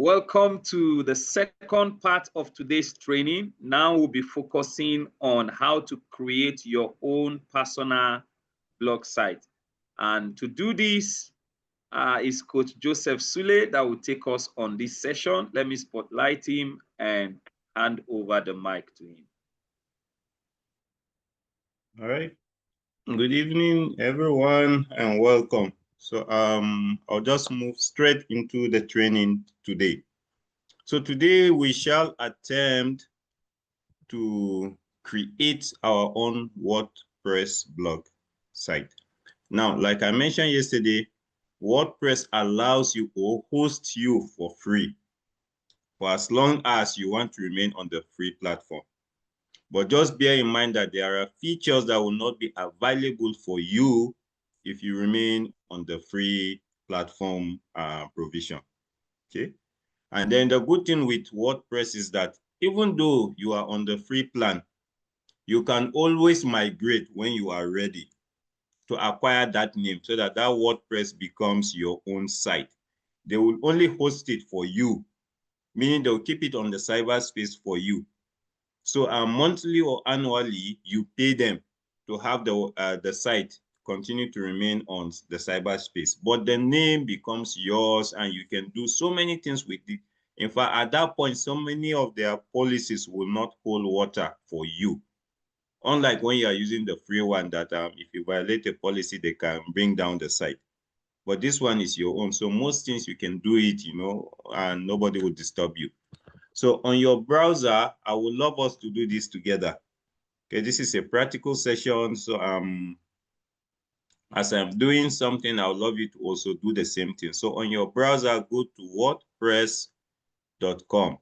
Welcome to the second part of today's training. Now we'll be focusing on how to create your own personal blog site. And to do this is Coach Joseph Sule that will take us on this session. Let me spotlight him and hand over the mic to him. All right. Good evening, everyone, and welcome. So I'll just move straight into the training today. So today we shall attempt to create our own WordPress blog site. Now, like I mentioned yesterday, WordPress allows you or hosts you for free for as long as you want to remain on the free platform. But just bear in mind that there are features that will not be available for you if you remain on the free platform provision. Okay. And then the good thing with WordPress is that even though you are on the free plan, you can always migrate when you are ready to acquire that name so that that WordPress becomes your own site. They will only host it for you, meaning they'll keep it on the cyberspace for you. So monthly or annually, you pay them to have the site continue to remain on the cyberspace. But the name becomes yours and you can do so many things with it. In fact, at that point, so many of their policies will not hold water for you. Unlike when you are using the free one that if you violate a policy, they can bring down the site. But this one is your own. So most things you can do it, and nobody will disturb you. So on your browser, I would love us to do this together. Okay, this is a practical session. So as I'm doing something, I would love you to also do the same thing. So on your browser, go to wordpress.com.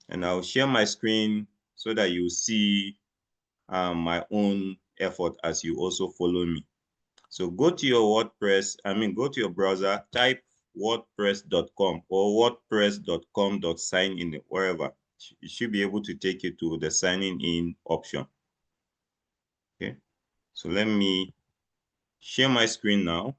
And I'll share my screen so that you see my own effort as you also follow me. So go to your go to your browser, type wordpress.com or wordpress.com.sign-in, wherever. It should be able to take you to the signing in option. Okay, so let me share my screen now.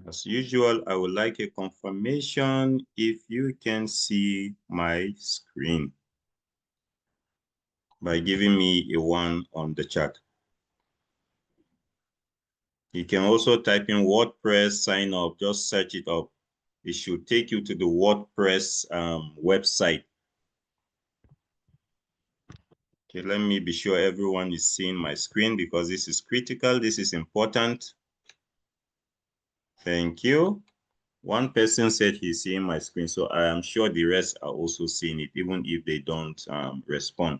As usual, I would like a confirmation if you can see my screen by giving me a 1 on the chat. You can also type in WordPress sign up, just search it up. It should take you to the WordPress website. Okay, let me be sure everyone is seeing my screen because this is critical. This is important. Thank you. One person said he's seeing my screen, so I am sure the rest are also seeing it, even if they don't respond.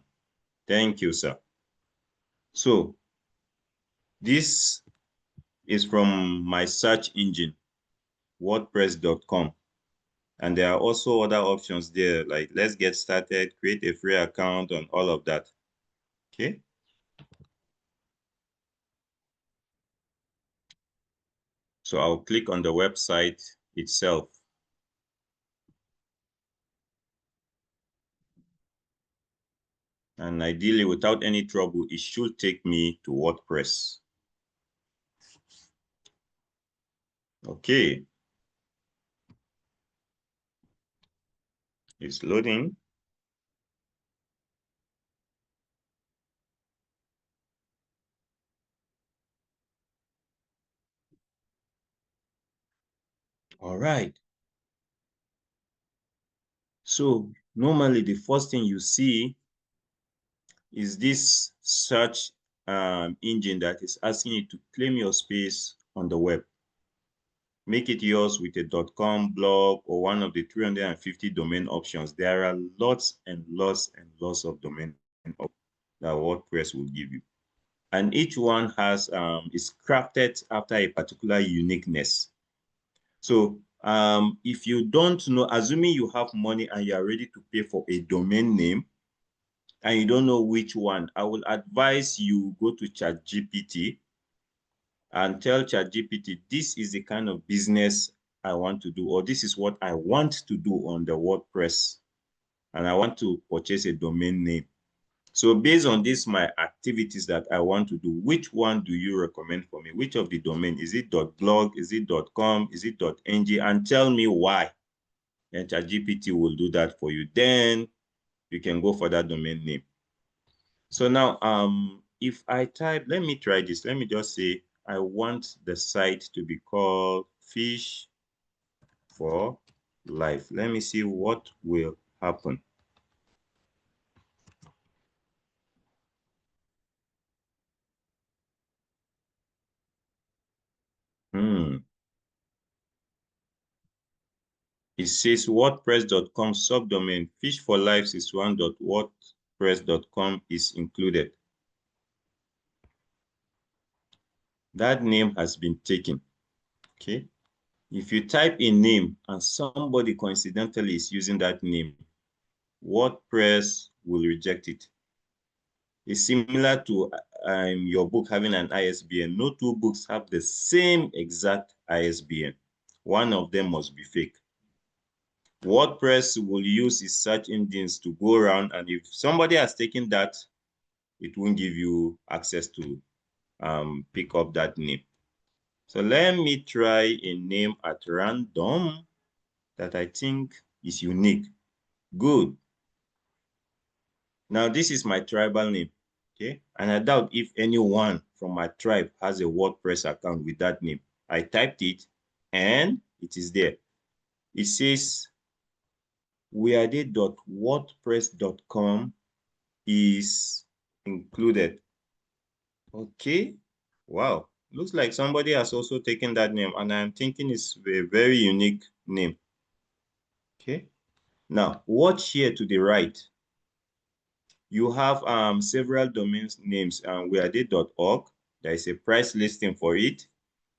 Thank you, sir. So this is from my search engine, wordpress.com. And there are also other options there, like let's get started, create a free account, and all of that. Okay. So I'll click on the website itself. And ideally, without any trouble, it should take me to WordPress. Okay. It's loading. All right. So normally the first thing you see is this search engine that is asking you to claim your space on the web. Make it yours with a .com blog or one of the 350 domain options. There are lots and lots and lots of domain options that WordPress will give you. And each one has is crafted after a particular uniqueness. So if you don't know, assuming you have money and you are ready to pay for a domain name, and you don't know which one, I will advise you go to ChatGPT and tell ChatGPT, this is the kind of business I want to do, or this is what I want to do on the WordPress, and I want to purchase a domain name. So based on this, my activities that I want to do, which one do you recommend for me? Which of the domain? Is it .blog? Is it .com? Is it .ng? And tell me why. And ChatGPT will do that for you. Then you can go for that domain name. So now, if I type, let me try this. Let me just say, I want the site to be called Fish for Life. Let me see what will happen. It says WordPress.com subdomain Fish for Life is one.wordpress.com is included. That name has been taken. Okay. If you type a name and somebody coincidentally is using that name, WordPress will reject it. It's similar to your book having an ISBN. No two books have the same exact ISBN. One of them must be fake. WordPress will use its search engines to go around, and if somebody has taken that, it won't give you access to pick up that name. So let me try a name at random that I think is unique. Good. Now this is my tribal name, okay? And I doubt if anyone from my tribe has a WordPress account with that name. I typed it and it is there. It says weade.wordpress.com is included. Okay. Wow. Looks like somebody has also taken that name, and I'm thinking it's a very unique name. Okay. Now, watch here to the right. You have several domain names. Weade.org. There is a price listing for it.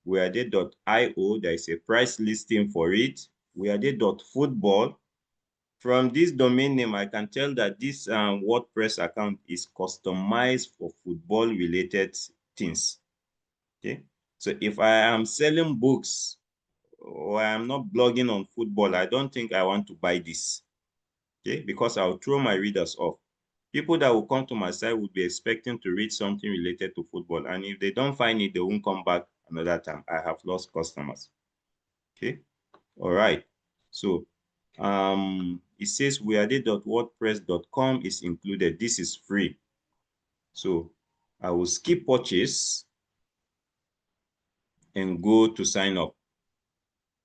Weade.io. There is a price listing for it. Weade.football. From this domain name, I can tell that this WordPress account is customized for football-related things. Okay, so if I am selling books or I am not blogging on football, I don't think I want to buy this. Okay, because I'll throw my readers off. People that will come to my site would be expecting to read something related to football, and if they don't find it, they won't come back another time. I have lost customers. Okay, all right. So it says weade.wordpress.com is included. This is free. So I will skip purchase and go to sign up.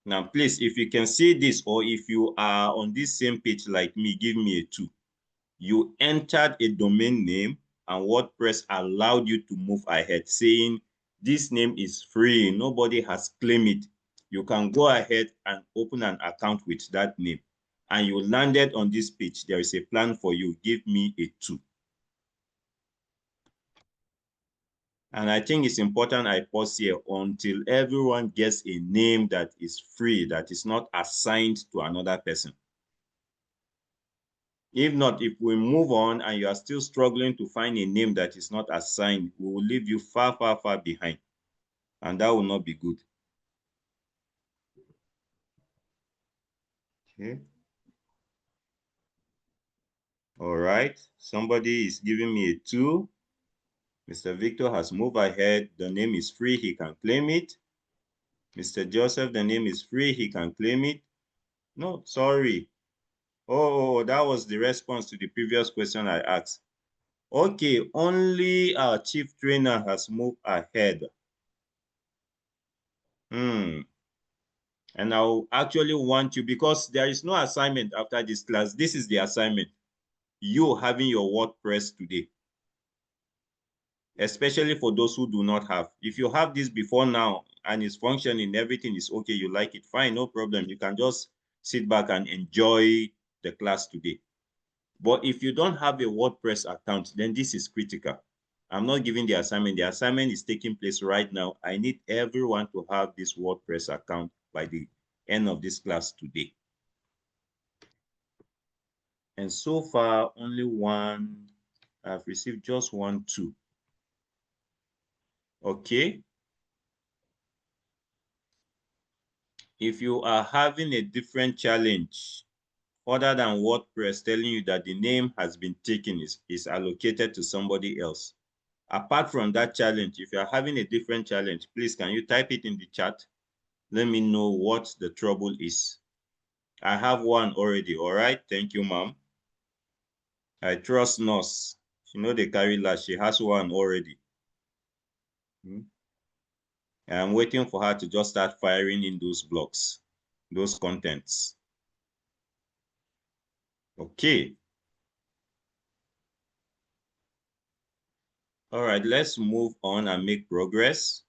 Now, please, if you can see this, or if you are on this same page like me, give me a 2. You entered a domain name and WordPress allowed you to move ahead, saying this name is free. Nobody has claimed it. You can go ahead and open an account with that name. And you landed on this page. There is a plan for you. Give me a 2. And I think it's important I pause here until everyone gets a name that is free, that is not assigned to another person. If not, if we move on and you are still struggling to find a name that is not assigned, we will leave you far, far, far behind. And that will not be good. Okay. All right. Somebody is giving me a 2. Mr. Victor has moved ahead. The name is free. He can claim it. Mr. Joseph, the name is free. He can claim it. No, sorry. Oh, that was the response to the previous question I asked. Okay, only our chief trainer has moved ahead. And I'll actually want you, because there is no assignment after this class. This is the assignment. You having your WordPress today. Especially for those who do not have. If you have this before now and it's functioning, everything is okay, you like it, fine, no problem. You can just sit back and enjoy the class today. But if you don't have a WordPress account, then this is critical. I'm not giving the assignment. The assignment is taking place right now. I need everyone to have this WordPress account by the end of this class today. And so far, only 1, I've received just 1, 2. Okay. If you are having a different challenge other than WordPress telling you that the name has been taken, is allocated to somebody else, apart from that challenge, if you are having a different challenge, please can you type it in the chat? Let me know what the trouble is. I have one already. All right. Thank you, ma'am. I trust nurse. She know they carry last. She has one already. I'm waiting for her to just start firing in those blocks, those contents. Okay. All right, let's move on and make progress.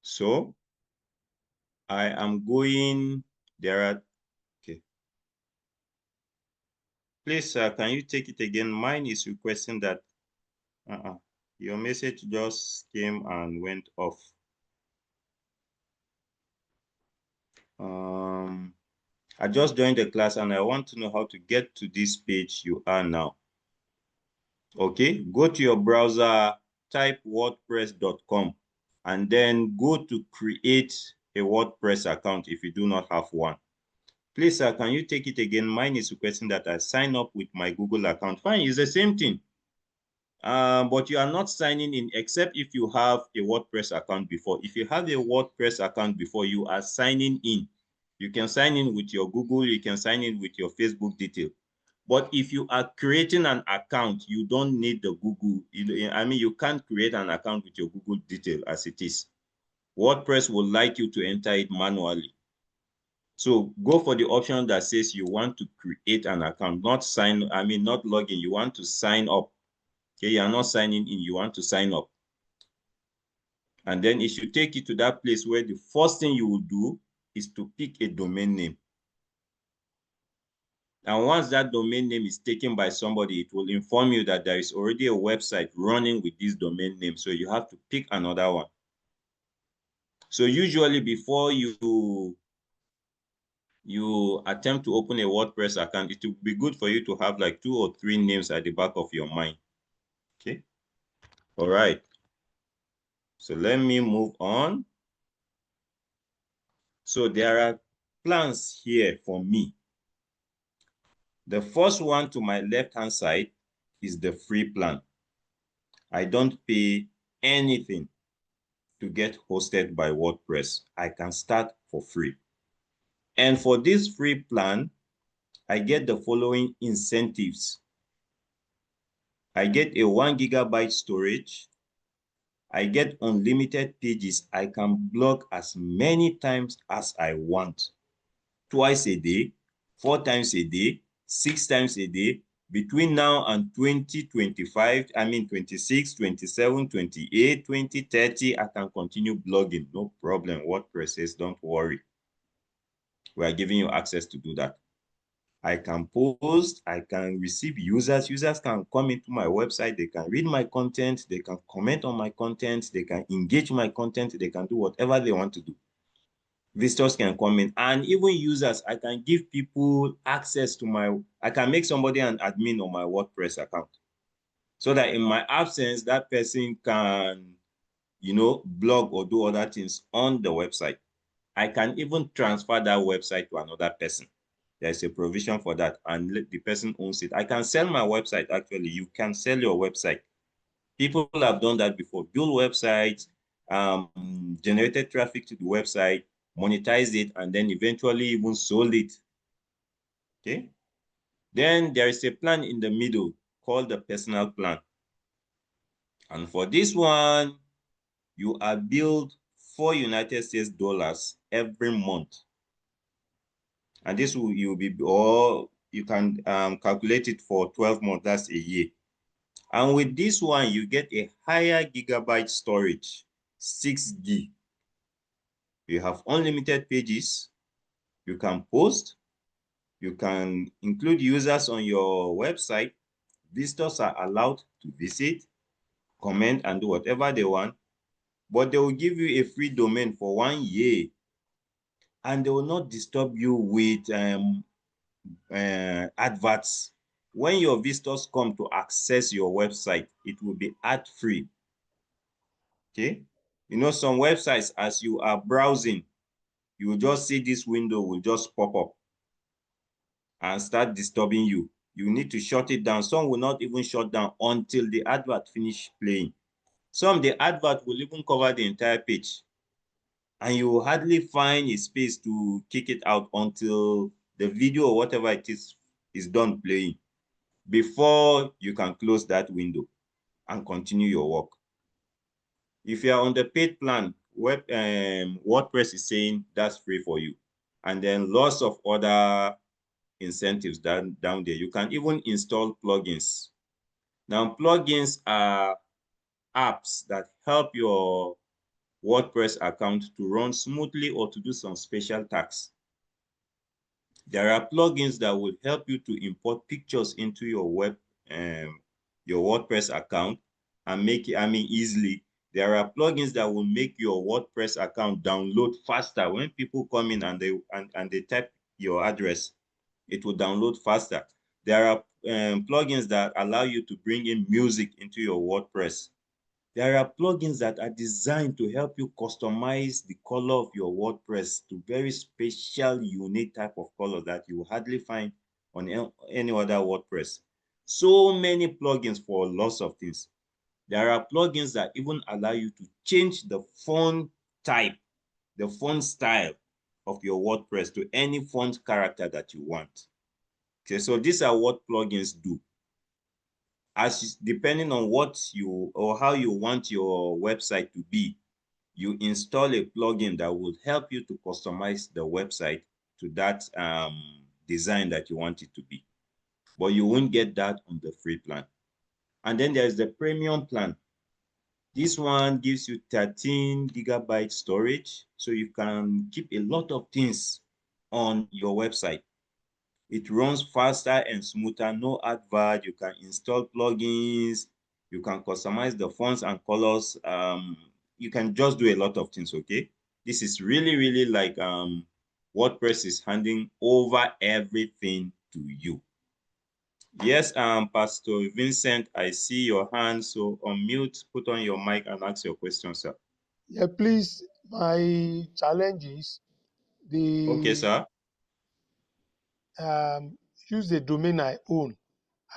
So I am going, there are, okay. Please, can you take it again? Mine is requesting that, your message just came and went off. I just joined the class and I want to know how to get to this page you are now. Okay, go to your browser, type wordpress.com, and then go to create a WordPress account if you do not have one. Please, sir, can you take it again? Mine is requesting that I sign up with my Google account. Fine, it's the same thing. But you are not signing in except if you have a WordPress account before. If you have a WordPress account before, you are signing in. You can sign in with your Google, you can sign in with your Facebook detail. But if you are creating an account, you don't need the Google. I mean, you can't create an account with your Google detail as it is. WordPress will like you to enter it manually. So go for the option that says you want to create an account, not log in. You want to sign up. Okay, you are not signing in, you want to sign up. And then it should take you to that place where the first thing you will do is to pick a domain name. And once that domain name is taken by somebody, it will inform you that there is already a website running with this domain name. So you have to pick another one. So usually before you attempt to open a WordPress account, it will be good for you to have like 2 or 3 names at the back of your mind. Okay. All right. So let me move on. So there are plans here for me. The first one to my left-hand side is the free plan. I don't pay anything to get hosted by WordPress. I can start for free. And for this free plan, I get the following incentives. I get a 1 GB storage. I get unlimited pages. I can blog as many times as I want. Twice a day, 4 times a day, 6 times a day. Between now and 2025, 26, 27, 28, 2030, I can continue blogging. No problem. WordPress says, don't worry. We are giving you access to do that. I can post, I can receive users. Users can come into my website, they can read my content, they can comment on my content, they can engage my content, they can do whatever they want to do. Visitors can come in, and even users, I can give people access to I can make somebody an admin on my WordPress account so that in my absence, that person can, blog or do other things on the website. I can even transfer that website to another person. There's a provision for that, and the person owns it. I can sell my website, actually. You can sell your website. People have done that before. Build websites, generated traffic to the website, monetized it, and then eventually even sold it. Okay. Then there is a plan in the middle called the personal plan. And for this one, you are billed $4 United States every month. And this you'll be, or you can calculate it for 12 months, that's a year. And with this one, you get a higher gigabyte storage, 6 gig. You have unlimited pages. You can post. You can include users on your website. Visitors are allowed to visit, comment, and do whatever they want, but they will give you a free domain for 1 year, and they will not disturb you with adverts. When your visitors come to access your website, it will be ad-free. Okay? You know, some websites, as you are browsing, you will just see this window will just pop up and start disturbing you. You need to shut it down. Some will not even shut down until the advert finish playing. Some, the advert will even cover the entire page, and you will hardly find a space to kick it out until the video or whatever it is done playing, before you can close that window and continue your work. If you are on the paid plan, WordPress is saying that's free for you. And then lots of other incentives down there. You can even install plugins. Now, plugins are apps that help your WordPress account to run smoothly or to do some special tasks. There are plugins that will help you to import pictures into your your WordPress account and make it, easily. There are plugins that will make your WordPress account download faster. When people come in and they type your address, it will download faster. There are plugins that allow you to bring in music into your WordPress. There are plugins that are designed to help you customize the color of your WordPress to very special, unique type of color that you will hardly find on any other WordPress. So many plugins for lots of things. There are plugins that even allow you to change the font type, the font style of your WordPress to any font character that you want. Okay, so these are what plugins do. Depending on what you or how you want your website to be, you install a plugin that will help you to customize the website to that design that you want it to be. But you won't get that on the free plan. And then there's the premium plan. This one gives you 13 gigabyte storage, so you can keep a lot of things on your website. It runs faster and smoother, no advert. You can install plugins. You can customize the fonts and colors. You can just do a lot of things, okay? This is really, really like WordPress is handing over everything to you. Yes, Pastor Vincent, I see your hand. So unmute, put on your mic and ask your question, sir. Yeah, please, my challenge is Okay, the sir. use the domain I own.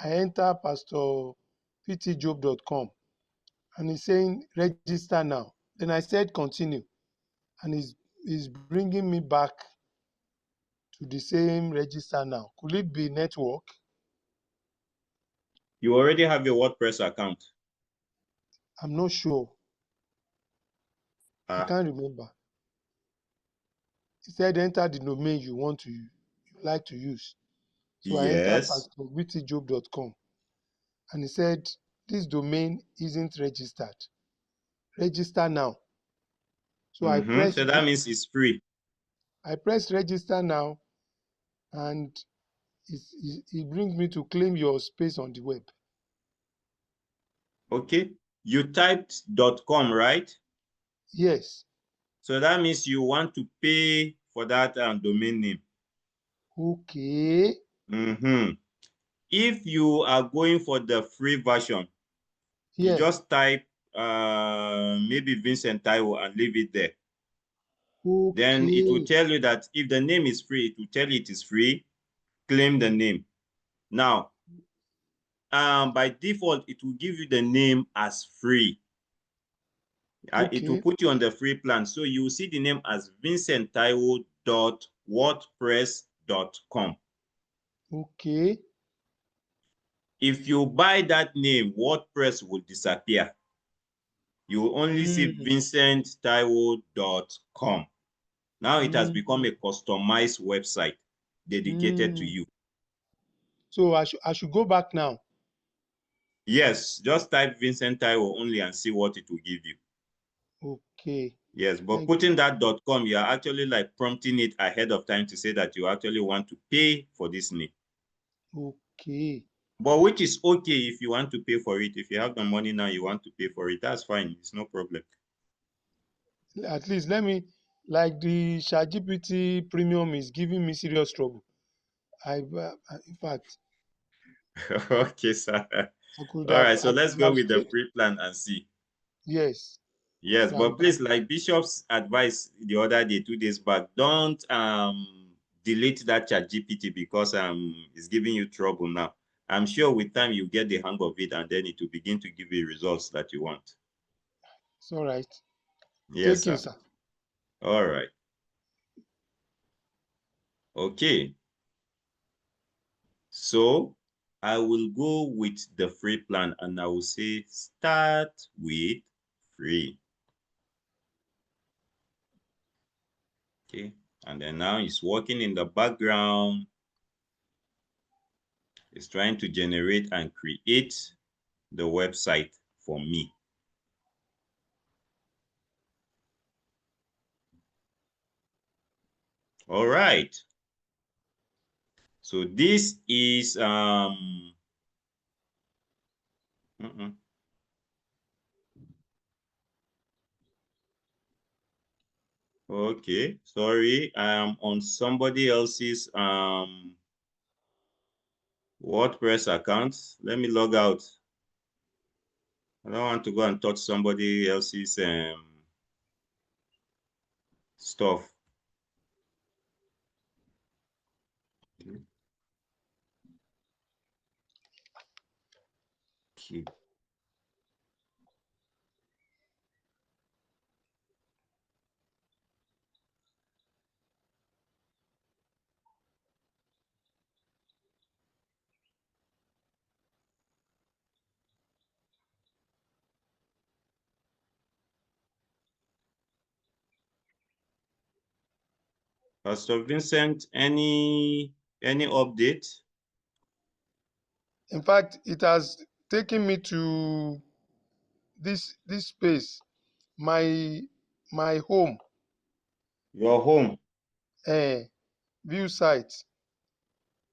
I enter pastorptjob.com and it's saying register now. Then I said continue, and it's bringing me back to the same register now. Could it be network? You already have your WordPress account. I'm not sure. I can't remember. It said enter the domain you like to use. So I enter Yes. pastorptjob.com and it said this domain isn't registered. Register now. So I So that means it's free. press register now, and it brings me to claim your space on the web. Okay. You typed .com, right? Yes. So that means you want to pay for that domain name. Okay. If you are going for the free version, you Yeah. just type maybe Vincent Taiwo and leave it there. Then it will Okay. tell you that if the name is free, it will tell you it is free. Claim the name. Now, by default, it will give you the name as free. It will Okay. put you on the free plan. So you will see the name as vincenttaiwo.wordpress.com. Okay. If you buy that name, WordPress will disappear. You will only see vincenttaiwo.com. Now it has become a customized website dedicated to you. So I should go back now. Yes, just type Vincent Taiwo only and see what it will give you. Okay. Yes, but putting that .com, you are actually like prompting it ahead of time to say that you actually want to pay for this name. Okay. But which is okay if you want to pay for it. If you have the money now, you want to pay for it, that's fine. It's no problem. At least let me, like the ChatGPT premium is giving me serious trouble. In fact, Okay, sir. I could All have, right, so I let's could go have with the stayed. free plan and see. Yes. Yes, So but please, like Bishop's advice the other day, 2 days back, don't delete that chat GPT because it's giving you trouble now. I'm sure with time you get the hang of it and then it will begin to give you results that you want. it's all right. Yes, Take in, sir. sir. All right. Okay. So I will go with the free plan and I will say start with free. Okay. And then now it's working in the background. It's trying to generate and create the website for me. All right. So this is okay, sorry, I'm on somebody else's WordPress account. Let me log out. I don't want to go and touch somebody else's stuff. Okay. Pastor Vincent, any update? In fact, it has taken me to this space, my home, Your home. view site.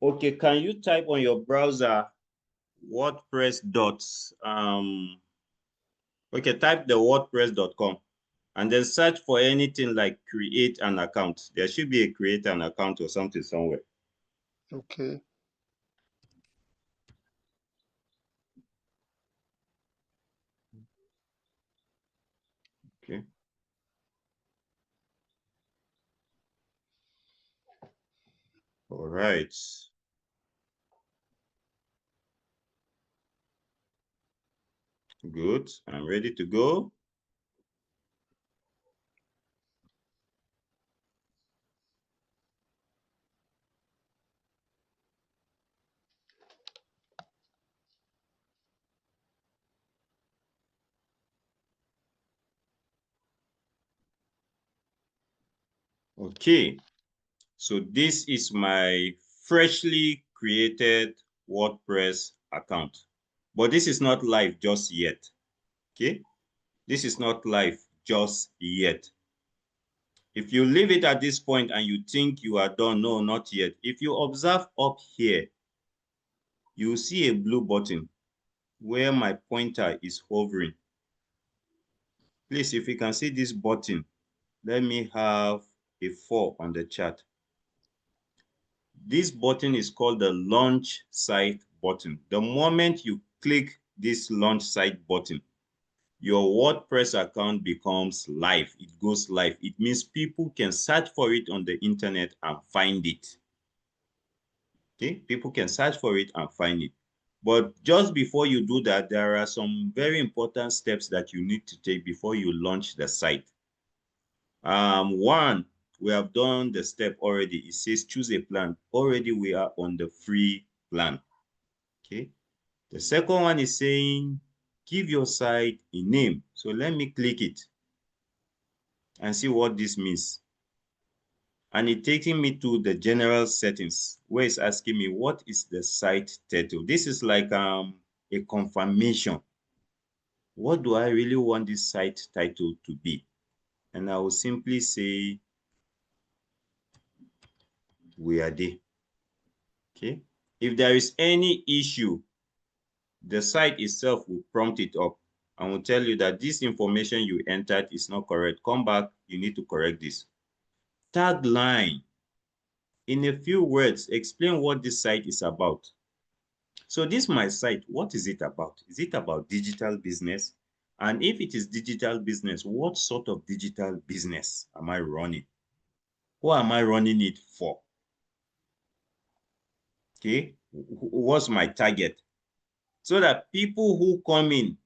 Okay, can you type on your browser WordPress okay, type the WordPress.com and then search for anything like create an account. There should be a create an account or something somewhere. Okay. Okay. All right. Good. I'm ready to go. Okay. So this is my freshly created WordPress account. But this is not live just yet. Okay. This is not live just yet. If you leave it at this point and you think you are done, no, not yet. If you observe up here, you see a blue button where my pointer is hovering. Please, if you can see this button, let me have a 4 on the chart. This button is called the launch site button. The moment you click this launch site button, your WordPress account becomes live. It goes live. It means people can search for it on the internet and find it. Okay, people can search for it and find it. But just before you do that, there are some very important steps that you need to take before you launch the site. One, we have done the step already. It says choose a plan. Already we are on the free plan. Okay. The second one is saying give your site a name. So let me click it and see what this means. And it's taking me to the general settings where it's asking me what is the site title. This is like a confirmation. What do I really want this site title to be? And I will simply say we are there. Okay. If there is any issue, the site itself will prompt it up and will tell you that this information you entered is not correct. Come back, you need to correct this. Tagline. In a few words, explain what this site is about. So this my site, what is it about? Is it about digital business? And if it is digital business, what sort of digital business am I running? Who am I running it for? Okay, what's my target? So that people who come in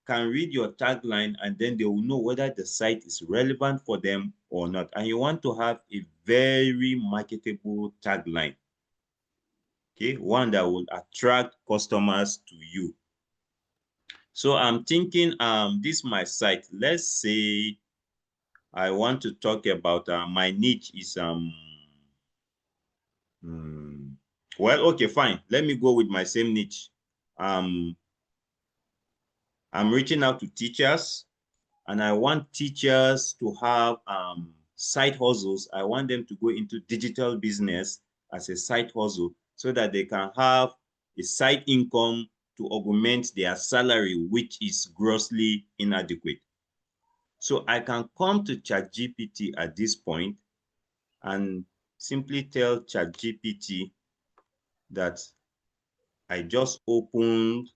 can read your tagline and then they will know whether the site is relevant for them or not. And you want to have a very marketable tagline. Okay, one that will attract customers to you. So I'm thinking this is my site. Let's say I want to talk about my niche is well, okay, fine. Let me go with my same niche. I'm reaching out to teachers and I want teachers to have side hustles. I want them to go into digital business as a side hustle so that they can have a side income to augment their salary, which is grossly inadequate. So I can come to ChatGPT at this point and simply tell ChatGPT that I just opened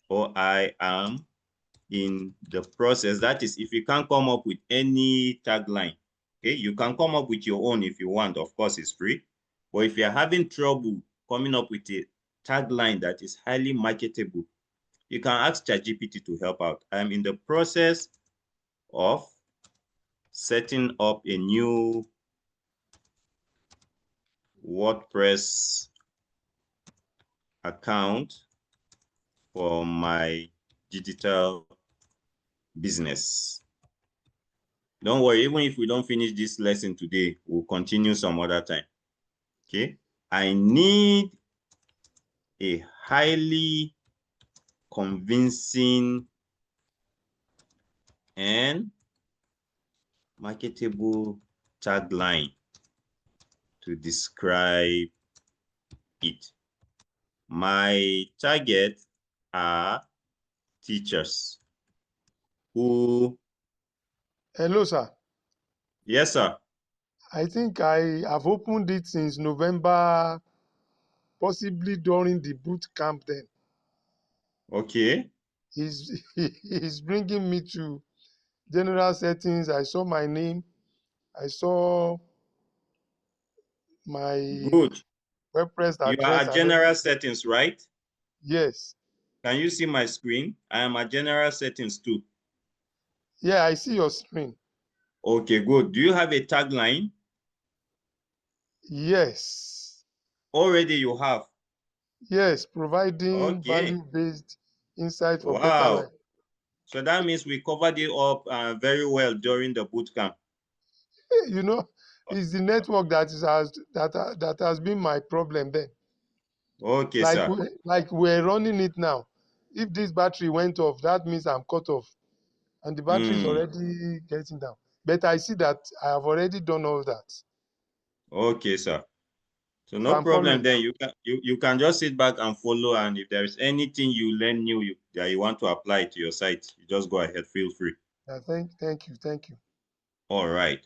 or I am in the process. That is, if you can't come up with any tagline, okay, you can come up with your own if you want. Of course, it's free. But if you're having trouble coming up with a tagline that is highly marketable, you can ask ChatGPT to help out. I'm in the process of setting up a new WordPress account for my digital business. Don't worry, even if we don't finish this lesson today, we'll continue some other time. Okay, I need a highly convincing and marketable tagline to describe it. My target are teachers who... Hello, sir. Yes, sir. I think I have opened it since November, possibly during the boot camp then. Okay. He's bringing me to general settings. I saw my name. I saw my Good. WordPress You are address at and general everything. settings, right? Yes. Can you see my screen? I am at general settings too. Yeah, I see your screen. Okay, good. Do you have a tagline? Yes. Already you have. Yes, providing Okay. value-based insight for better Wow. life. So that means we covered it up very well during the boot camp. You know, it's the network that has been my problem then. Okay, sir. Like we're running it now. If this battery went off, that means I'm cut off, and the battery is already getting down. But I see that I have already done all that. Okay, sir. So So no I'm problem following. then. You can just sit back and follow, and if there is anything you learn new that you want to apply to your site, you just go ahead, feel free. Yeah, thank you. All right.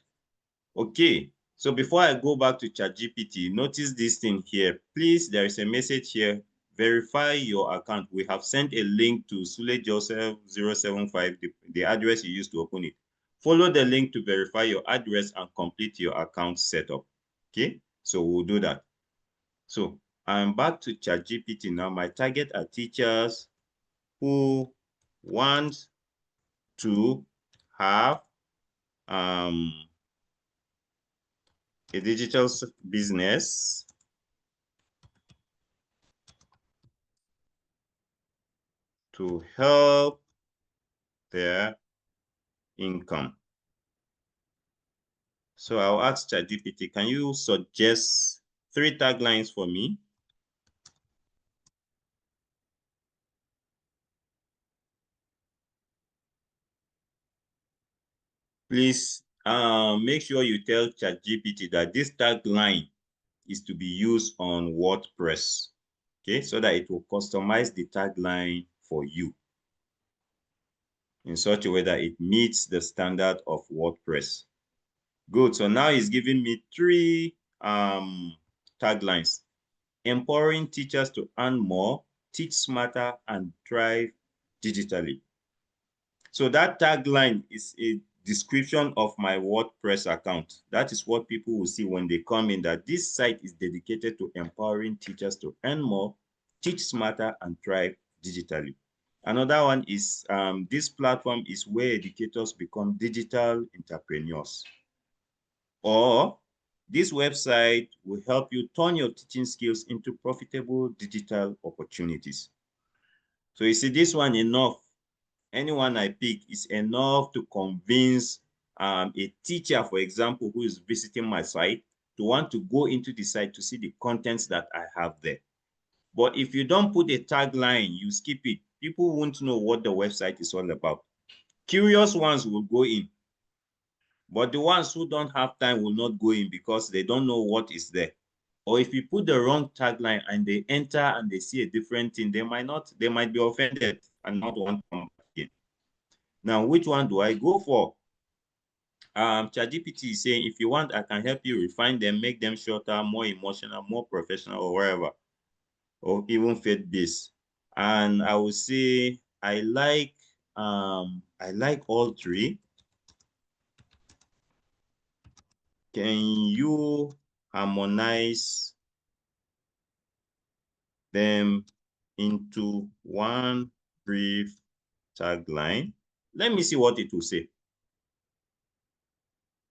Okay. So before I go back to ChatGPT, notice this thing here. Please, there is a message here. Verify your account. We have sent a link to Sule Joseph 075, the address you used to open it. Follow the link to verify your address and complete your account setup. Okay, so we'll do that. So I'm back to ChatGPT now. My target are teachers who want to have a digital business to help their income. So I'll ask ChatGPT, can you suggest 3 taglines for me? Please make sure you tell ChatGPT that this tagline is to be used on WordPress. okay, so that it will customize the tagline for you in such a way that it meets the standard of WordPress. Good. So now it's giving me 3 taglines: empowering teachers to earn more, teach smarter, and thrive digitally. So that tagline is a description of my WordPress account. That is what people will see when they come in, that this site is dedicated to empowering teachers to earn more, teach smarter, and thrive digitally. Another one is this platform is where educators become digital entrepreneurs. Or this website will help you turn your teaching skills into profitable digital opportunities. So you see, this one enough. Anyone I pick is enough to convince a teacher, for example, who is visiting my site to want to go into the site to see the contents that I have there. But if you don't put a tagline, you skip it, people won't know what the website is all about. Curious ones will go in, but the ones who don't have time will not go in because they don't know what is there. Or if you put the wrong tagline and they enter and they see a different thing, they might be offended and not want to come back again. Now, which one do I go for? ChatGPT is saying, if you want, I can help you refine them, make them shorter, more emotional, more professional, or wherever, or even faith-based. And I would say I like all 3. Can you harmonize them into one brief tagline? Let me see what it will say.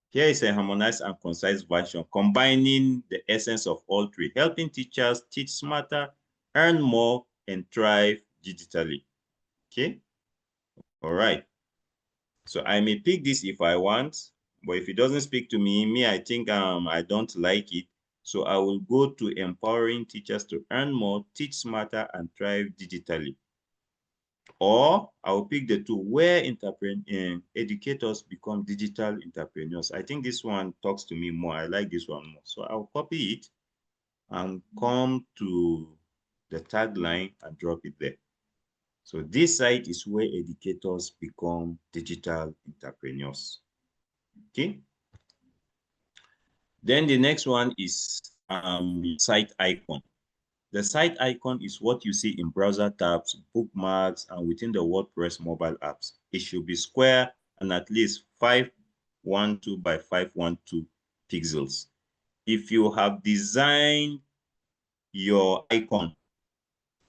Here is a harmonized and concise version, combining the essence of all 3, helping teachers teach smarter, earn more, and thrive digitally. Okay? All right. So I may pick this if I want, but if it doesn't speak to me, I think I don't like it. So I will go to empowering teachers to earn more, teach smarter, and thrive digitally. Or I will pick the 2 where educators become digital entrepreneurs. I think this one talks to me more. I like this one more. So I'll copy it and come to the tagline and drop it there. So this site is where educators become digital entrepreneurs. Okay. Then the next one is site icon. The site icon is what you see in browser tabs, bookmarks, and within the WordPress mobile apps. It should be square and at least 512 by 512 pixels. If you have designed your icon,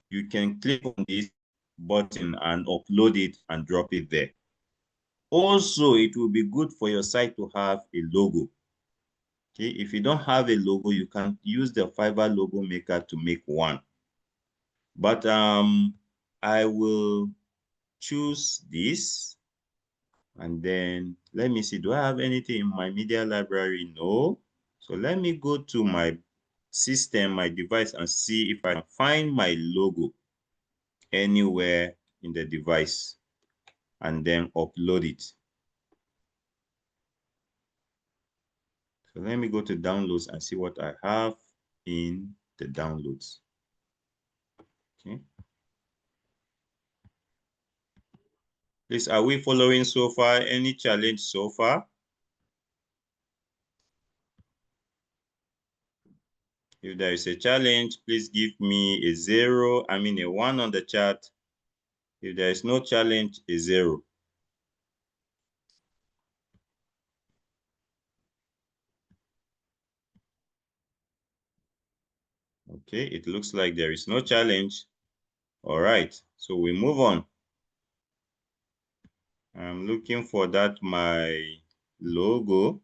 you can click on this button and upload it and drop it there. Also, it will be good for your site to have a logo. Okay, if you don't have a logo, you can use the Fiverr logo maker to make one. But I will choose this, and then let me see, do I have anything in my media library? No. So let me go to my system, my device, and see if I can find my logo anywhere in the device and then upload it. So let me go to downloads and see what I have in the downloads. Okay. Please, are we following so far? Any challenge so far? If there is a challenge, please give me a 0. I mean a 1 on the chat. If there is no challenge, a 0. Okay, it looks like there is no challenge. All right, so we move on. I'm looking for that, my logo.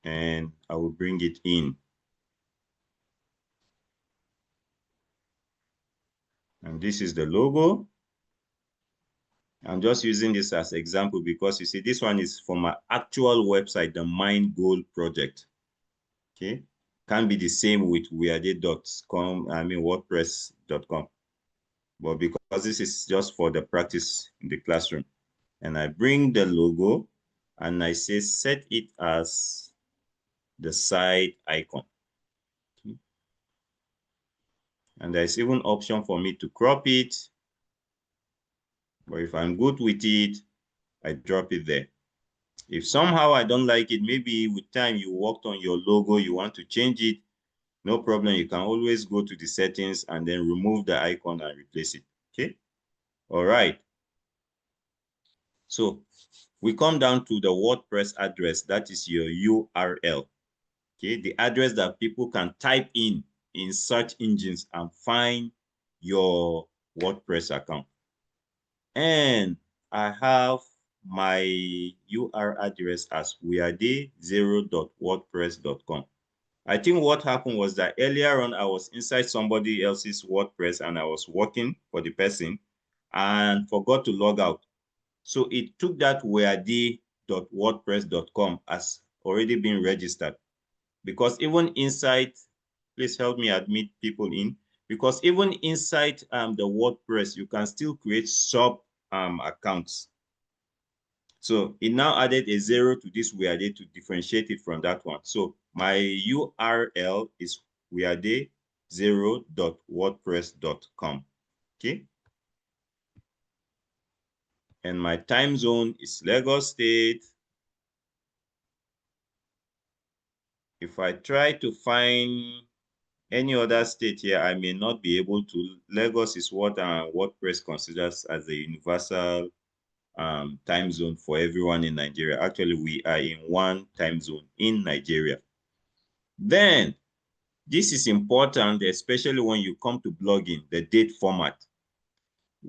And I will bring it in. And this is the logo. I'm just using this as example because you see, this one is for my actual website, the Mind Goal project. Okay, can't be the same with wearday.com, I mean WordPress.com. But because this is just for the practice in the classroom, and I bring the logo and I say set it as the side icon. Okay. And there's even option for me to crop it. But if I'm good with it, I drop it there. If somehow I don't like it, maybe with time you worked on your logo, you want to change it, no problem. You can always go to the settings and then remove the icon and replace it. Okay. All right. So we come down to the WordPress address. That is your URL. Okay. The address that people can type in search engines and find your WordPress account. And I have my URL address as wearday0.wordpress.com. I think what happened was that earlier on, I was inside somebody else's WordPress and I was working for the person and forgot to log out. So it took that wearday.wordpress.com as already been registered. Because even inside, please help me admit people in, because even inside the WordPress, you can still create sub accounts. So it now added a 0 to this wearday to differentiate it from that one. So my URL is wearday0.wordpress.com. Okay. And my time zone is Lagos State. If I try to find any other state here, I may not be able to. Lagos is what WordPress considers as the universal time zone for everyone in Nigeria. Actually, we are in one time zone in Nigeria. Then, this is important, especially when you come to blogging, the date format.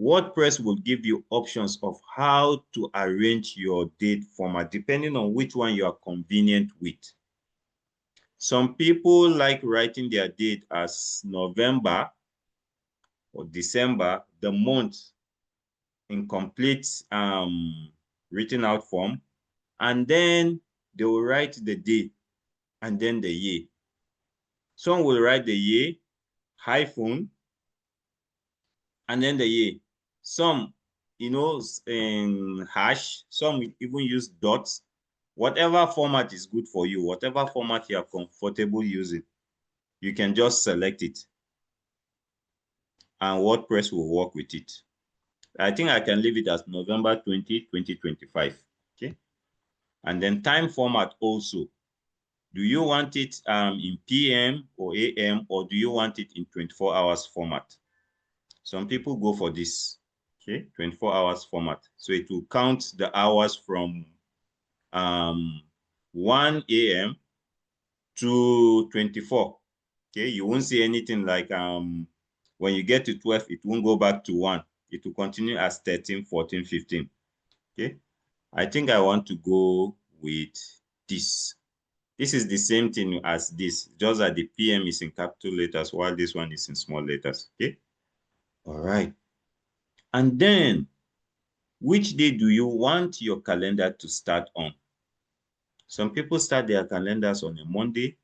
WordPress will give you options of how to arrange your date format, depending on which one you are convenient with. Some people like writing their date as November or December, the month in complete written out form, and then they will write the day and then the year. Some will write the year, hyphen, and then the year. Some, in hash, some even use dots. Whatever format is good for you, whatever format you are comfortable using, you can just select it and WordPress will work with it. I think I can leave it as November 20, 2025. Okay. And then time format also. Do you want it in PM or AM, or do you want it in 24 hours format? Some people go for this, okay, 24 hours format. So it will count the hours from 1 AM to 24. Okay, you won't see anything like when you get to 12, it won't go back to 1. It will continue as 13, 14, 15. Okay, I think I want to go with this. This is the same thing as this, just that the PM is in capital letters while this one is in small letters. Okay. All right. And then, which day do you want your calendar to start on? Some people start their calendars on a Monday,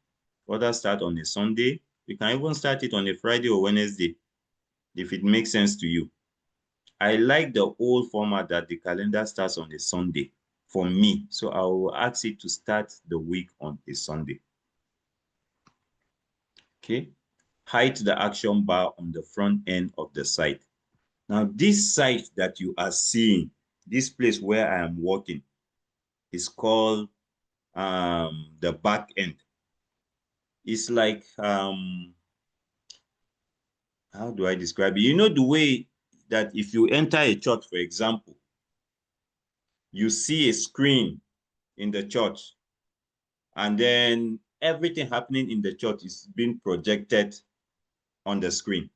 others start on a Sunday. You can even start it on a Friday or Wednesday, if it makes sense to you. I like the old format that the calendar starts on a Sunday for me. So I will ask it to start the week on a Sunday. Okay. Hide the action bar on the front end of the site. Now, this site that you are seeing, this place where I am working, is called the back end. It's like, how do I describe it? You know, the way that if you enter a church, for example, you see a screen in the church, and then everything happening in the church is being projected on the screen,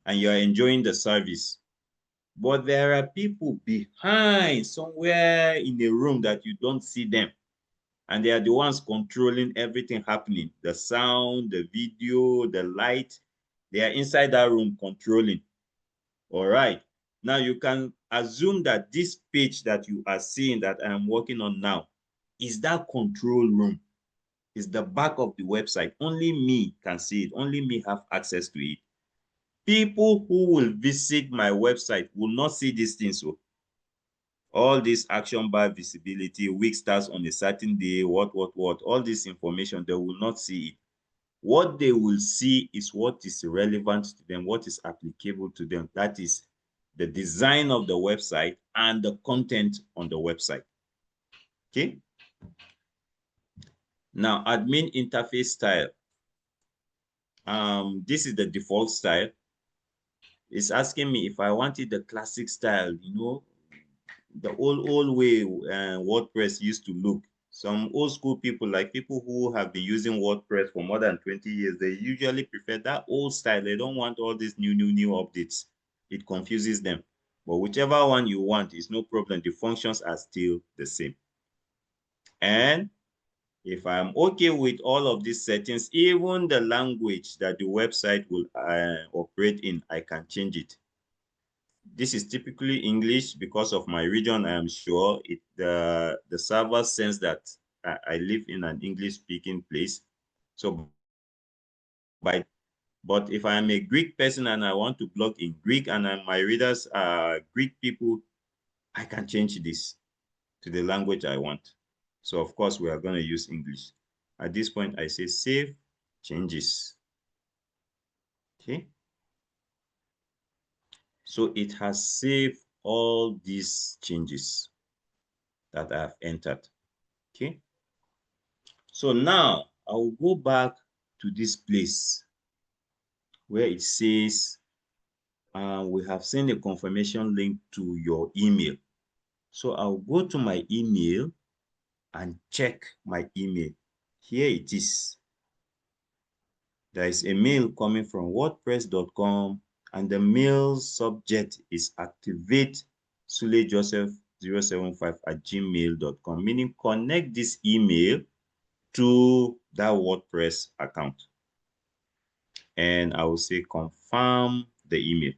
and you're enjoying the service. But there are people behind somewhere in a room that you don't see them. And they are the ones controlling everything happening. The sound, the video, the light. They are inside that room controlling. All right. Now you can assume that this page that you are seeing that I am working on now is that control room. It's the back of the website. Only me can see it. Only me have access to it. People who will visit my website will not see these things. So All this action bar visibility, week starts on a certain day, what, all this information, they will not see it. What they will see is what is relevant to them, what is applicable to them. That is the design of the website and the content on the website. Okay. Now, admin interface style. This is the default style. It's asking me if I wanted the classic style, you know, the old way WordPress used to look. Some old school people, like people who have been using WordPress for more than 20 years, they usually prefer that old style. They don't want all these new updates. It confuses them. But whichever one you want is no problem. The functions are still the same. And if I'm okay with all of these settings, even the language that the website will operate in, I can change it. This is typically English because of my region. I am sure the server sense that I live in an English-speaking place. So, but if I am a Greek person and I want to blog in Greek and my readers are Greek people, I can change this to the language I want. So of course, we are going to use English. At this point, I say save changes. Okay. So it has saved all these changes that I have entered. Okay. So now I will go back to this place where it says we have sent a confirmation link to your email. So I'll go to my email and check my email. Here it is. There is a mail coming from wordpress.com and the mail subject is activate sulejoseph075@gmail.com, meaning connect this email to that WordPress account. And I will say confirm the email.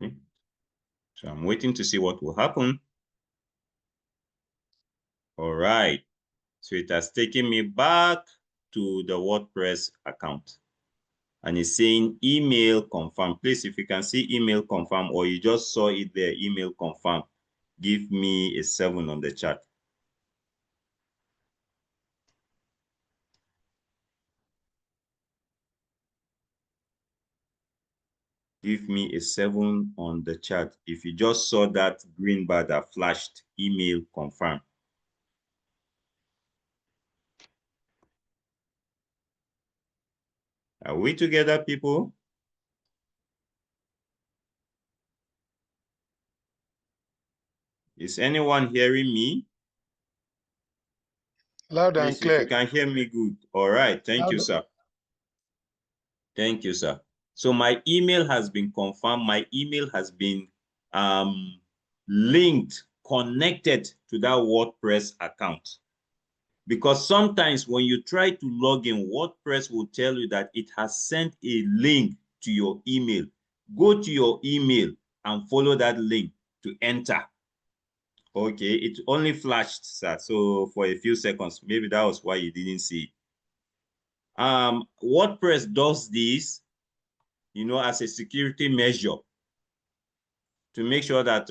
Okay. So I'm waiting to see what will happen. All right. So it has taken me back to the WordPress account. And it's saying email confirm. Please, if you can see email confirm or you just saw it there, email confirm, give me a 7 on the chat. Give me a 7 on the chat if you just saw that green bar that flashed email confirm. Are we together, people? Is anyone hearing me? Loud and Please, if you clear. can hear me, good. All right. Thank you, sir. Thank you, sir. So my email has been confirmed. My email has been linked, connected to that WordPress account. Because sometimes when you try to log in, WordPress will tell you that it has sent a link to your email. Go to your email and follow that link to enter. Okay, it only flashed, sir. So for a few seconds, maybe that was why you didn't see it. WordPress does this, you know, as a security measure to make sure that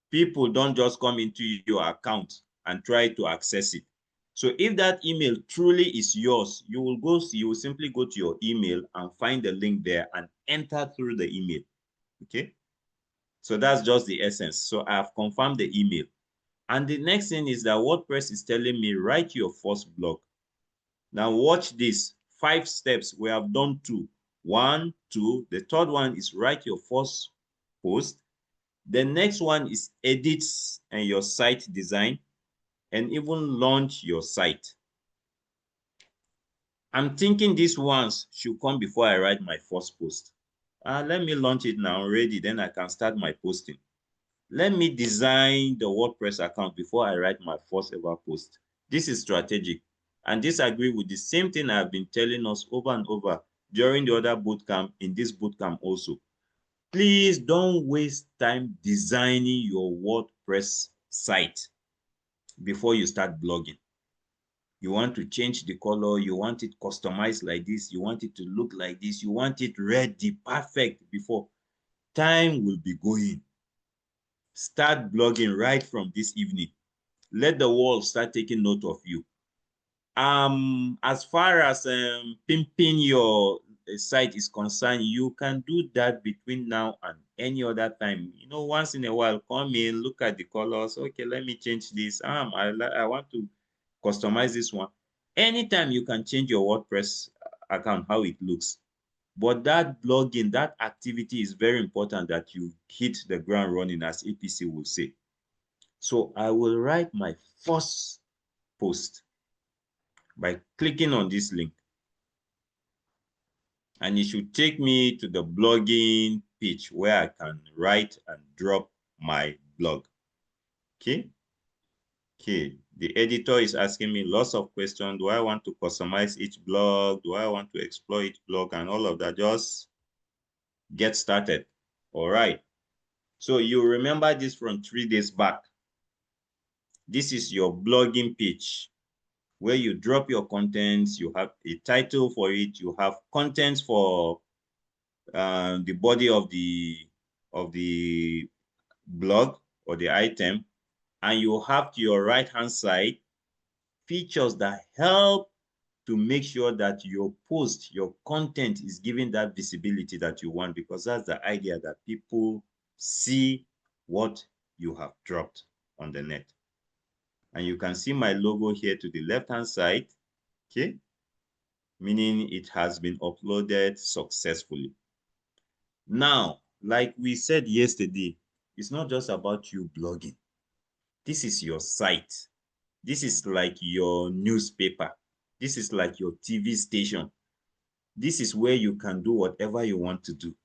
people don't just come into your account and try to access it. So if that email truly is yours, you will simply go to your email and find the link there and enter through the email. Okay. So that's just the essence. So I have confirmed the email. And the next thing is that WordPress is telling me write your first blog. Now watch this. 5 steps. We have done 2. 1, 2. The third one is write your first post. The next one is edit and your site design and even launch your site. I'm thinking these ones should come before I write my first post. Let me launch it now already, then I can start my posting. Let me design the WordPress account before I write my first ever post. This is strategic. And this agrees with the same thing I've been telling us over and over during the other bootcamp, in this bootcamp also. Please don't waste time designing your WordPress site before you start blogging. You want to change the color, you want it customized like this, you want it to look like this, you want it ready, perfect before. Time will be going. Start blogging right from this evening. Let the world start taking note of you. As far as pimping your site is concerned, you can do that between now and any other time. You know, once in a while, come in, look at the colors. Okay, let me change this. I want to customize this one. Anytime you can change your WordPress account, how it looks. But that blogging, that activity is very important that you hit the ground running, as APC will say. So I will write my first post by clicking on this link. And it should take me to the blogging page where I can write and drop my blog. Okay. The editor is asking me lots of questions. Do I want to customize each blog? Do I want to explore each blog and all of that? Just get started. All right. So you remember this from 3 days back. This is your blogging page where you drop your contents. You have a title for it. You have contents for the body of the blog or the item, and you have to your right hand side features that help to make sure that your post, your content is giving that visibility that you want, because that's the idea, that people see what you have dropped on the net. And you can see my logo here to the left hand side, okay, meaning it has been uploaded successfully. Now, like we said yesterday, it's not just about you blogging. This is your site. This is like your newspaper. This is like your TV station. This is where you can do whatever you want to do.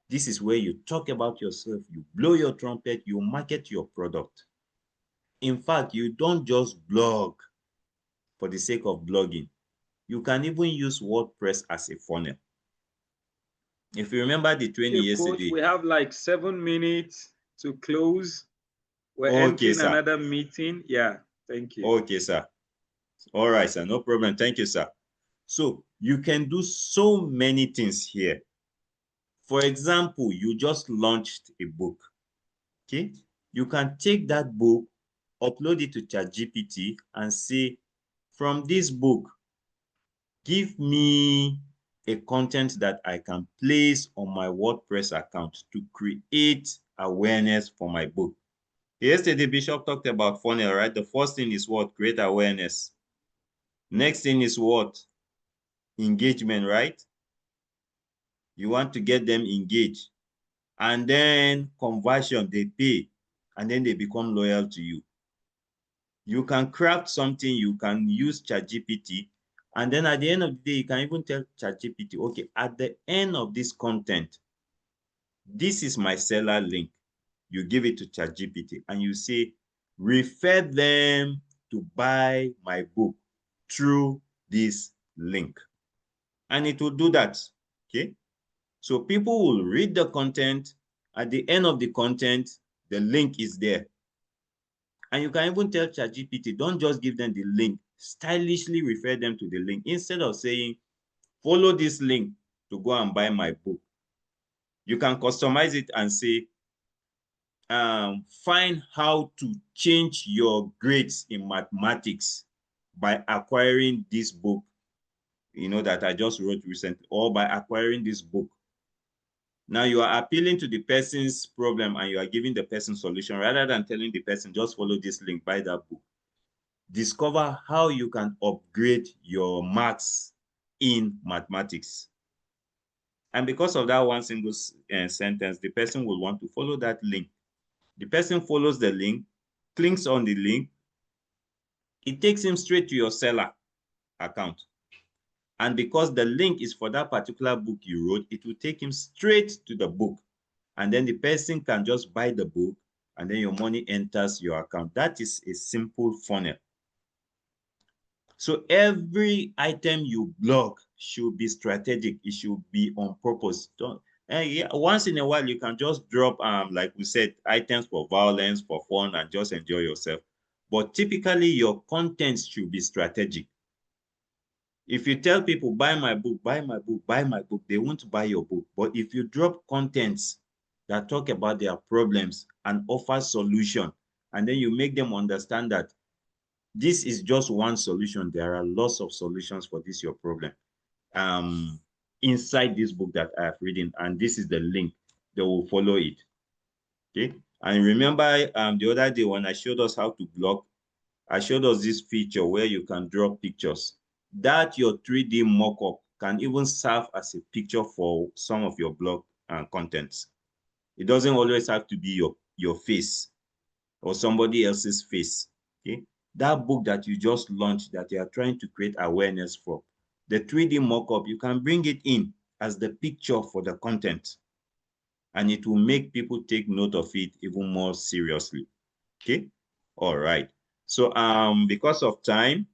This is where you talk about yourself, you blow your trumpet, you market your product. In fact, you don't just blog for the sake of blogging. You can even use WordPress as a funnel. If you remember the training yesterday. Coach, we have like 7 minutes to close. We're okay, entering sir. another meeting. Yeah, thank you. Okay, sir. All right, sir. No problem. Thank you, sir. So you can do so many things here. For example, you just launched a book. Okay. You can take that book, upload it to ChatGPT, and say, from this book, give me a content that I can place on my WordPress account to create awareness for my book. Yesterday, Bishop talked about funnel, right? The first thing is what? Create awareness. Next thing is what? Engagement, right? You want to get them engaged. And then conversion, they pay, and then they become loyal to you. You can craft something, you can use ChatGPT, and then at the end of the day, you can even tell ChatGPT, okay, at the end of this content, this is my seller link. You give it to ChatGPT and you say, refer them to buy my book through this link. And it will do that, okay? So people will read the content. At the end of the content, the link is there. And you can even tell ChatGPT, don't just give them the link, stylishly refer them to the link. Instead of saying, follow this link to go and buy my book, you can customize it and say, find how to change your grades in mathematics by acquiring this book, you know, that I just wrote recently, or by acquiring this book. Now you are appealing to the person's problem and you are giving the person solution, rather than telling the person, just follow this link, buy that book. Discover how you can upgrade your marks in mathematics. And because of that one single sentence, the person will want to follow that link. The person follows the link, clicks on the link, it takes him straight to your seller account. And because the link is for that particular book you wrote, it will take him straight to the book. And then the person can just buy the book, and then your money enters your account. That is a simple funnel. So every item you blog should be strategic. It should be on purpose. Yeah, once in a while, you can just drop, like we said, items for violence, for fun, and just enjoy yourself. but typically your contents should be strategic. If you tell people, buy my book, buy my book, buy my book, they won't buy your book. But if you drop contents that talk about their problems and offer solution, and then you make them understand that this is just one solution, there are lots of solutions for this your problem inside this book that I have written, and this is the link, they will follow it. Okay. And remember the other day when I showed us how to blog, I showed us this feature where you can draw pictures. That your 3D mockup can even serve as a picture for some of your blog contents. It doesn't always have to be your face or somebody else's face. Okay. That book that you just launched that you are trying to create awareness for, the 3D mockup, you can bring it in as the picture for the content, and it will make people take note of it even more seriously. Okay. All right. So because of time,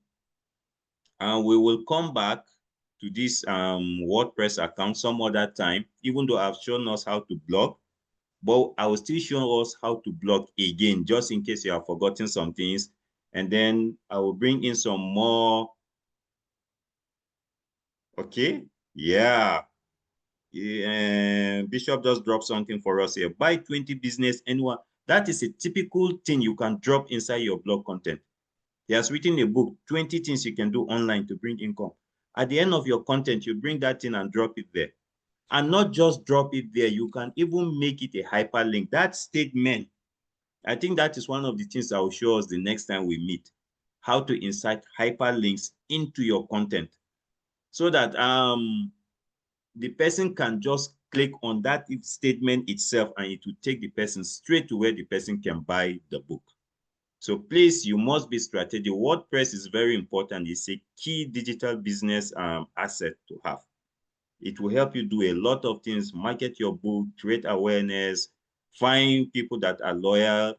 we will come back to this WordPress account some other time, even though I've shown us how to blog, but I will still show us how to blog again, just in case you have forgotten some things. And then I will bring in some more. Okay. Yeah. Bishop just dropped something for us here. Buy 20 business anyone. That is a typical thing you can drop inside your blog content. He has written a book, 20 things you can do online to bring income. At the end of your content, you bring that in and drop it there. And not just drop it there, you can even make it a hyperlink. That statement, I think that is one of the things I will show us the next time we meet, how to insert hyperlinks into your content so that the person can just click on that statement itself and it will take the person straight to where the person can buy the book. So please, you must be strategic. WordPress is very important. It's a key digital business asset to have. It will help you do a lot of things, market your book, create awareness, find people that are loyal,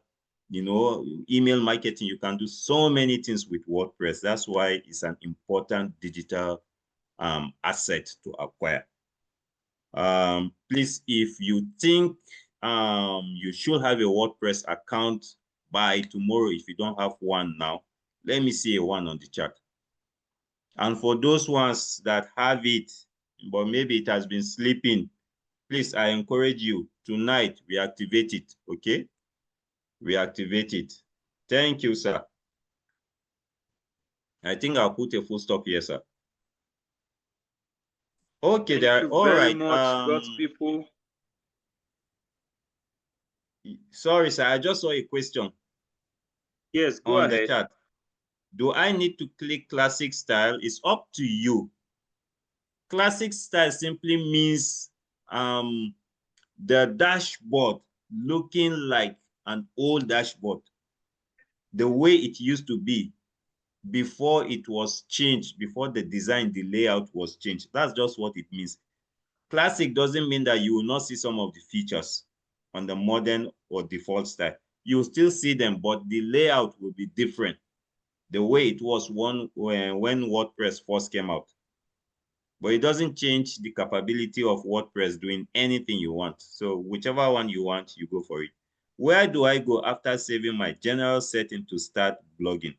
email marketing. You can do so many things with WordPress. That's why it's an important digital asset to acquire. Please, if you think you should have a WordPress account by tomorrow, if you don't have one now, let me see a one on the chat. And for those ones that have it, but maybe it has been sleeping, please, I encourage you tonight, reactivate it, okay? Reactivate it. Thank you, sir. I think I'll put a full stop here, sir. Okay, there. All right. God's people. Sorry, sir. I just saw a question. Yes, go ahead. The chat. Do I need to click classic style? It's up to you. Classic style simply means the dashboard looking like an old dashboard, the way it used to be before it was changed, before the design, the layout was changed. That's just what it means. Classic doesn't mean that you will not see some of the features on the modern or default style. You'll still see them, but the layout will be different, the way it was when WordPress first came out. But it doesn't change the capability of WordPress doing anything you want. So whichever one you want, you go for it. Where do I go after saving my general setting to start blogging?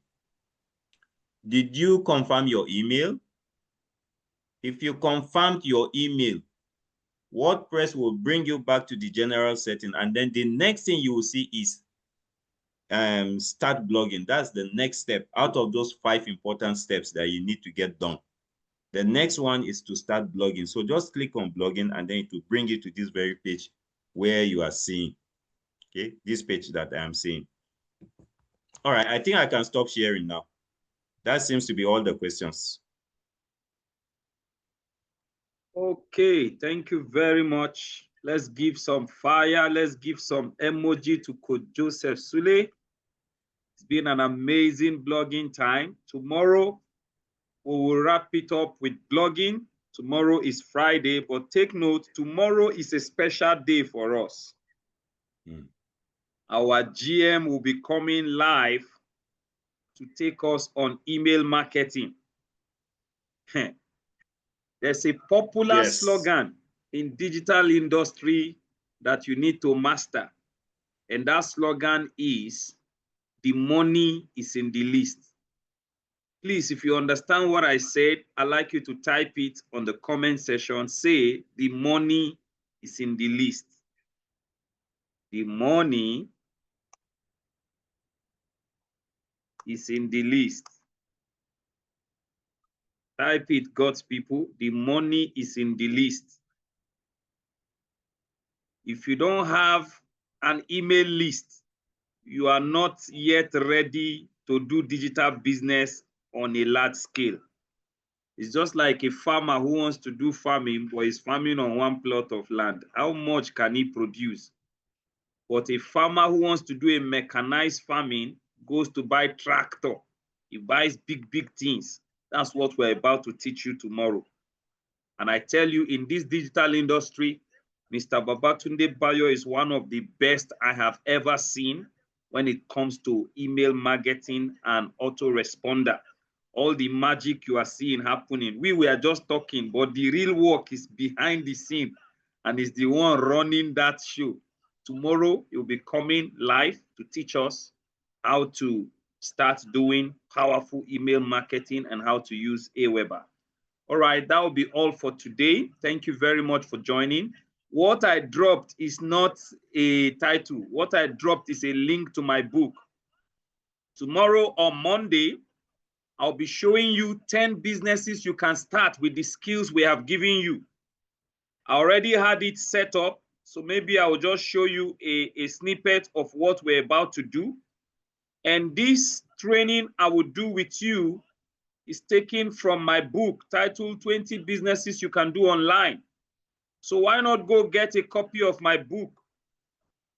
Did you confirm your email? If you confirmed your email, WordPress will bring you back to the general setting, and then the next thing you will see is start blogging. That's the next step out of those 5 important steps that you need to get done. The next one is to start blogging. So just click on blogging, and then it will bring you to this very page where you are seeing, okay, this page that I am seeing. All right, I think I can stop sharing now. That seems to be all the questions. Okay, thank you very much. Let's give some fire. Let's give some emoji to Coach Joseph Sule. It's been an amazing blogging time. Tomorrow, we will wrap it up with blogging. Tomorrow is Friday, but take note, tomorrow is a special day for us. Our GM will be coming live to take us on email marketing. There's a popular slogan in digital industry that you need to master. And that slogan is, the money is in the list. Please, if you understand what I said, I'd like you to type it on the comment section. Say, the money is in the list. The money is in the list. Type it, God's people. The money is in the list. If you don't have an email list, you are not yet ready to do digital business on a large scale. It's just like a farmer who wants to do farming, but is farming on one plot of land. How much can he produce? But a farmer who wants to do a mechanized farming goes to buy tractor. He buys big, big things. That's what we're about to teach you tomorrow. And I tell you, in this digital industry, Mr. Babatunde Bayo is one of the best I have ever seen when it comes to email marketing and autoresponder. All the magic you are seeing happening. We were just talking, but the real work is behind the scene and is the one running that show. Tomorrow, you'll be coming live to teach us how to start doing powerful email marketing and how to use Aweber. All right, that will be all for today. Thank you very much for joining. What I dropped is not a title. What I dropped is a link to my book. Tomorrow on Monday, I'll be showing you 10 businesses you can start with the skills we have given you. I already had it set up, so maybe I will just show you a snippet of what we're about to do. And this training I will do with you is taken from my book titled 20 Businesses You Can Do Online. So why not go get a copy of my book?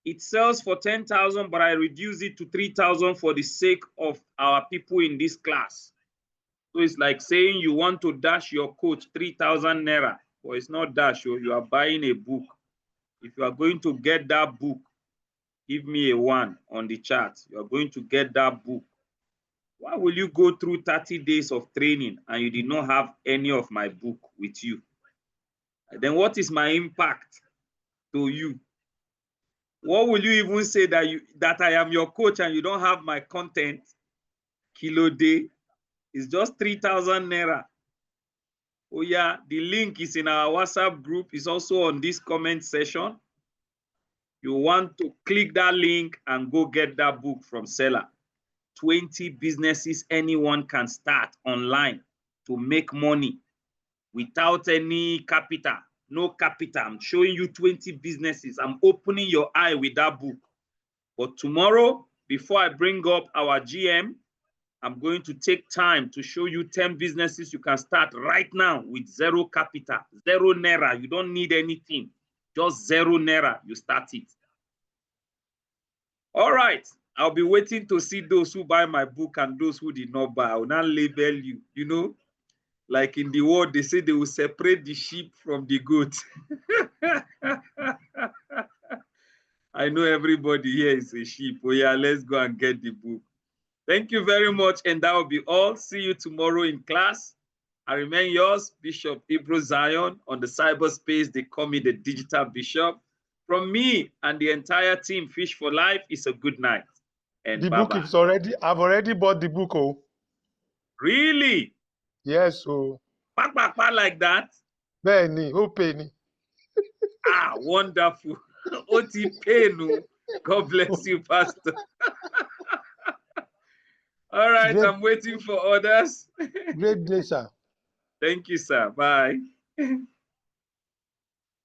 It sells for 10,000, but I reduce it to 3,000 for the sake of our people in this class. So it's like saying you want to dash your coach 3,000 naira, but it's not dash, you are buying a book. If you are going to get that book, give me a 1 on the chart. You are going to get that book. Why will you go through 30 days of training and you did not have any of my book with you? And then what is my impact to you? What will you even say that I am your coach and you don't have my content? Kilo day is just 3,000 naira. Oh yeah, the link is in our WhatsApp group. It's also on this comment section. You want to click that link and go get that book from seller. 20 businesses anyone can start online to make money without any capital. No capital. I'm showing you 20 businesses. I'm opening your eye with that book. But tomorrow, before I bring up our GM, I'm going to take time to show you 10 businesses you can start right now with zero capital, 0 naira. You don't need anything, just 0 naira. You start it. All right. I'll be waiting to see those who buy my book and those who did not buy. I will not label you, you know. Like in the world, they say they will separate the sheep from the goat. I know everybody here is a sheep. Oh yeah, let's go and get the book. Thank you very much, and that will be all. See you tomorrow in class. I remain yours, Bishop Ibro Zion. On the cyberspace, they call me the digital bishop. From me and the entire team, Fish for Life, it's a good night. And The bye-bye. book is already, I've already bought the book. Oh, Really? yes. So, Like that? Benny, who penny? Ah, wonderful. Otipenu. God bless you, Pastor. All right, Great, I'm waiting for others. great day, sir. Thank you, sir. Bye.